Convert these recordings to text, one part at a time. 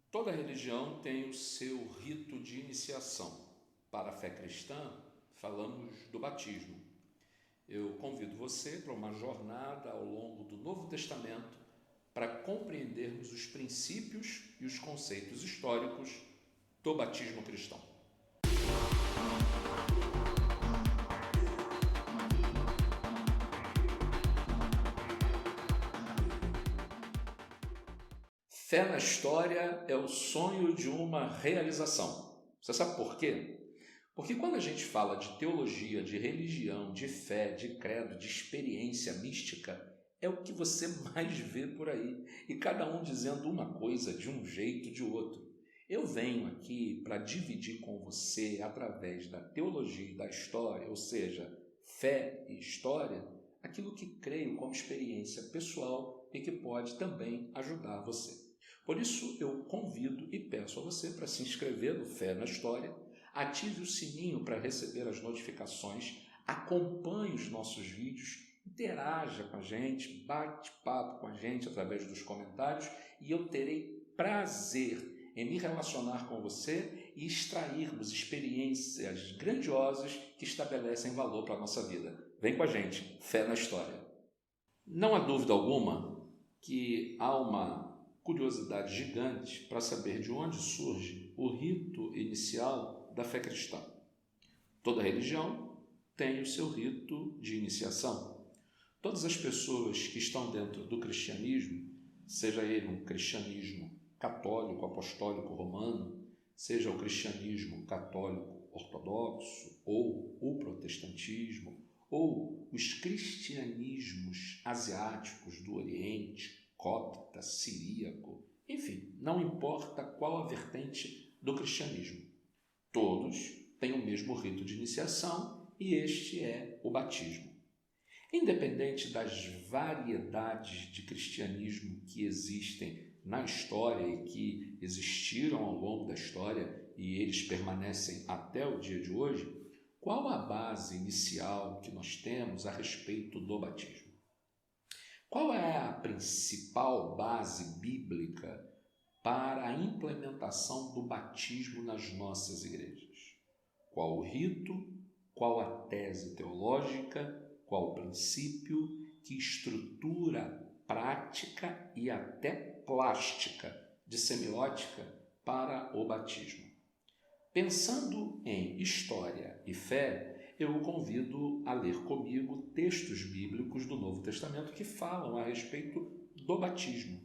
Toda religião tem o seu rito de iniciação. Para a fé cristã, falamos do batismo. Eu convido você para uma jornada ao longo do Novo Testamento para compreendermos os princípios e os conceitos históricos do batismo cristão. Fé na história é o sonho de uma realização. Você sabe por quê? Porque quando a gente fala de teologia, de religião, de fé, de credo, de experiência mística, é o que você mais vê por aí. E cada um dizendo uma coisa de um jeito, de outro. Eu venho aqui para dividir com você, através da teologia e da história, ou seja, fé e história, aquilo que creio como experiência pessoal e que pode também ajudar você. Por isso, eu convido e peço a você para se inscrever no Fé na História, ative o sininho para receber as notificações, acompanhe os nossos vídeos, interaja com a gente, bate papo com a gente através dos comentários e eu terei prazer em me relacionar com você e extrairmos experiências grandiosas que estabelecem valor para a nossa vida. Vem com a gente, Fé na História. Não há dúvida alguma que há uma curiosidade gigante para saber de onde surge o rito inicial da fé cristã. Toda religião tem o seu rito de iniciação. Todas as pessoas que estão dentro do cristianismo, seja ele um cristianismo católico, apostólico, romano, seja o cristianismo católico ortodoxo, ou o protestantismo, ou os cristianismos asiáticos do Oriente, copta, siríaco, enfim, não importa qual a vertente do cristianismo. Todos têm o mesmo rito de iniciação e este é o batismo. Independente das variedades de cristianismo que existem na história e que existiram ao longo da história e eles permanecem até o dia de hoje, qual a base inicial que nós temos a respeito do batismo? Qual é a principal base bíblica para a implementação do batismo nas nossas igrejas? Qual o rito? Qual a tese teológica? Qual o princípio que estrutura prática e até plástica de semiótica para o batismo? Pensando em história e fé, eu o convido a ler comigo textos bíblicos do Novo Testamento que falam a respeito do batismo.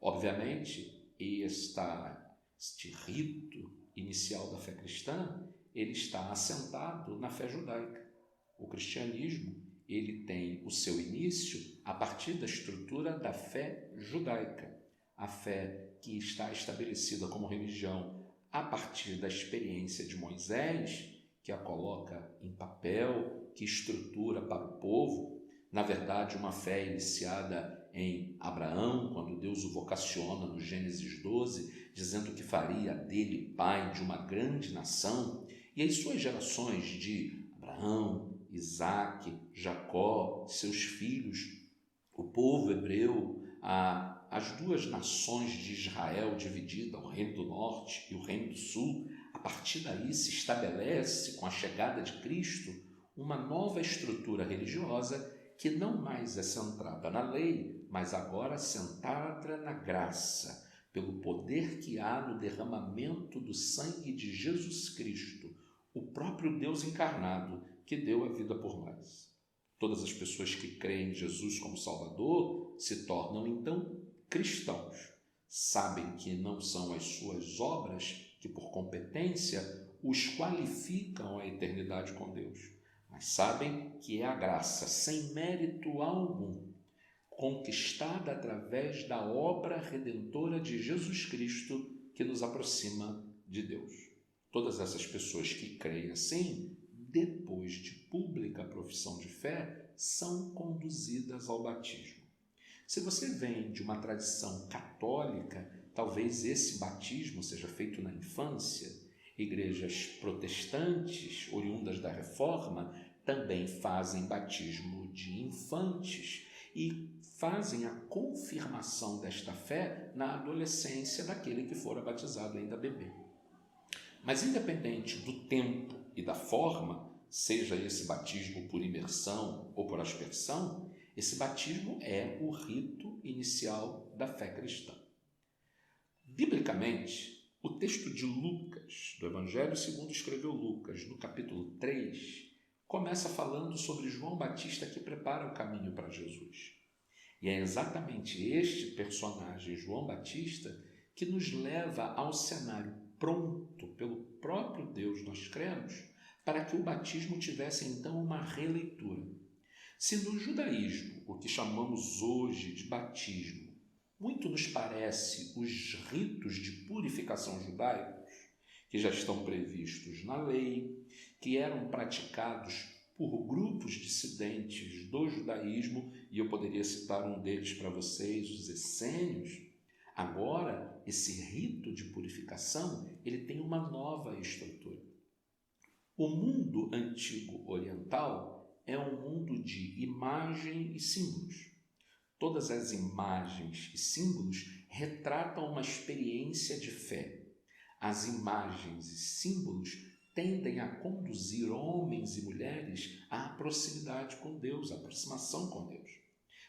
Obviamente, este rito inicial da fé cristã, ele está assentado na fé judaica. O cristianismo, ele tem o seu início a partir da estrutura da fé judaica, a fé que está estabelecida como religião a partir da experiência de Moisés, que a coloca em papel, que estrutura para o povo. Na verdade, uma fé iniciada em Abraão, quando Deus o vocaciona no Gênesis 12, dizendo que faria dele pai de uma grande nação, e as suas gerações de Abraão, Isaque, Jacó, seus filhos, o povo hebreu, as duas nações de Israel dividida, o reino do norte e o reino do sul. A partir daí se estabelece, com a chegada de Cristo, uma nova estrutura religiosa que não mais é centrada na lei, mas agora centrada na graça, pelo poder que há no derramamento do sangue de Jesus Cristo, o próprio Deus encarnado que deu a vida por nós. Todas as pessoas que creem em Jesus como Salvador se tornam então cristãos. Sabem que não são as suas obras que por competência os qualificam à eternidade com Deus, mas sabem que é a graça sem mérito algum, conquistada através da obra redentora de Jesus Cristo que nos aproxima de Deus. Todas essas pessoas que creem assim, depois de pública profissão de fé, são conduzidas ao batismo. Se você vem de uma tradição católica, talvez esse batismo seja feito na infância. Igrejas protestantes, oriundas da Reforma, também fazem batismo de infantes. e fazem a confirmação desta fé na adolescência daquele que fora batizado ainda bebê. Mas independente do tempo e da forma, seja esse batismo por imersão ou por aspersão, esse batismo é o rito inicial da fé cristã. Biblicamente, o texto de Lucas, do Evangelho segundo escreveu Lucas, no capítulo 3, começa falando sobre João Batista que prepara o caminho para Jesus. E é exatamente este personagem, João Batista, que nos leva ao cenário pronto pelo próprio Deus, nós cremos, para que o batismo tivesse então uma releitura. Se no judaísmo, o que chamamos hoje de batismo, muito nos parece os ritos de purificação judaicos, que já estão previstos na lei, que eram praticados por grupos dissidentes do judaísmo, e eu poderia citar um deles para vocês, os essênios. Agora, esse rito de purificação, ele tem uma nova estrutura. O mundo antigo oriental é um mundo de imagem e símbolos. Todas as imagens e símbolos retratam uma experiência de fé. As imagens e símbolos tendem a conduzir homens e mulheres à proximidade com Deus, à aproximação com Deus.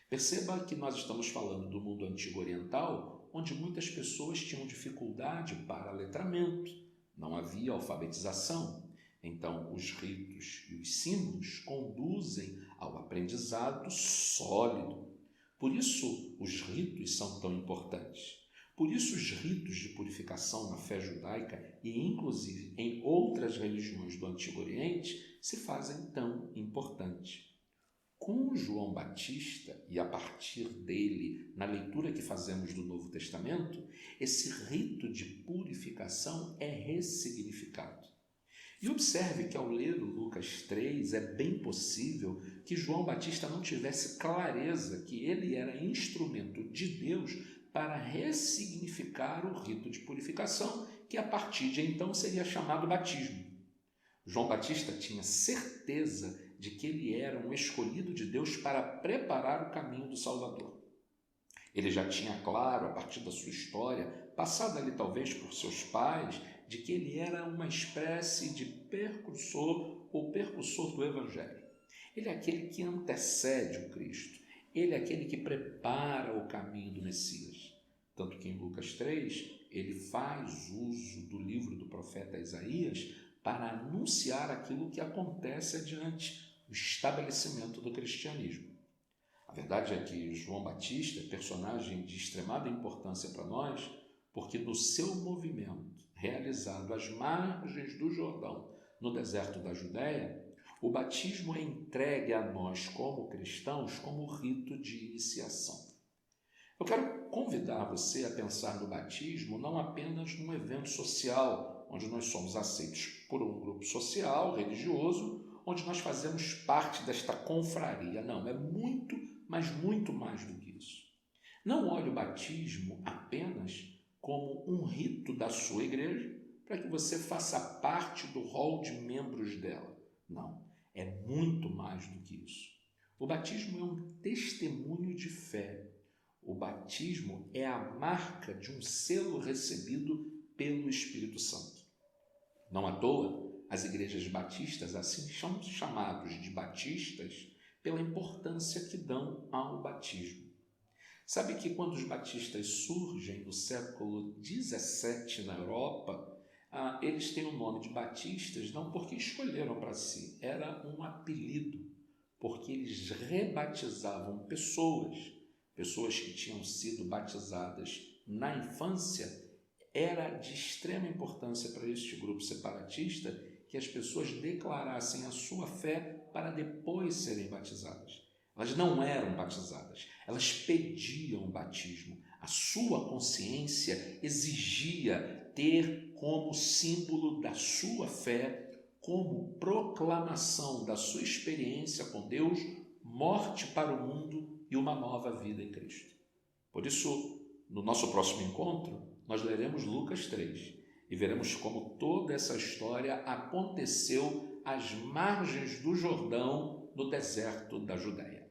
Perceba que nós estamos falando do mundo antigo oriental, onde muitas pessoas tinham dificuldade para letramento, não havia alfabetização. Então, os ritos e os símbolos conduzem ao aprendizado sólido. Por isso, os ritos são tão importantes. Por isso, os ritos de purificação na fé judaica e, inclusive, em outras religiões do Antigo Oriente, se fazem tão importantes. Com João Batista, e a partir dele, na leitura que fazemos do Novo Testamento, esse rito de purificação é ressignificado. E observe que ao ler o Lucas 3, é bem possível que João Batista não tivesse clareza que ele era instrumento de Deus para ressignificar o rito de purificação, que a partir de então seria chamado batismo. João Batista tinha certeza de que ele era um escolhido de Deus para preparar o caminho do Salvador. Ele já tinha claro, a partir da sua história, passada ali talvez por seus pais, de que ele era uma espécie de precursor ou percussor do Evangelho. Ele é aquele que antecede o Cristo. Ele é aquele que prepara o caminho do Messias. Tanto que em Lucas 3, ele faz uso do livro do profeta Isaías para anunciar aquilo que acontece adiante, o estabelecimento do cristianismo. A verdade é que João Batista é personagem de extremada importância para nós, porque no seu movimento realizado às margens do Jordão, no deserto da Judéia, o batismo é entregue a nós como cristãos como rito de iniciação. Eu quero convidar você a pensar no batismo não apenas num evento social, onde nós somos aceitos por um grupo social, religioso, onde nós fazemos parte desta confraria. Não, é muito, mas muito mais do que isso. Não olhe o batismo apenas como um rito da sua igreja, para que você faça parte do rol de membros dela. Não, é muito mais do que isso. O batismo é um testemunho de fé. O batismo é a marca de um selo recebido pelo Espírito Santo. Não à toa, as igrejas batistas assim são chamados de batistas pela importância que dão ao batismo. Sabe que quando os batistas surgem no século XVII na Europa, eles têm o nome de batistas não porque escolheram para si, era um apelido, porque eles rebatizavam pessoas que tinham sido batizadas na infância. Era de extrema importância para este grupo separatista que as pessoas declarassem a sua fé para depois serem batizadas. Elas não eram batizadas, elas pediam o batismo. A sua consciência exigia ter como símbolo da sua fé, como proclamação da sua experiência com Deus, morte para o mundo e uma nova vida em Cristo. Por isso, no nosso próximo encontro, nós leremos Lucas 3 e veremos como toda essa história aconteceu às margens do Jordão, no deserto da Judéia.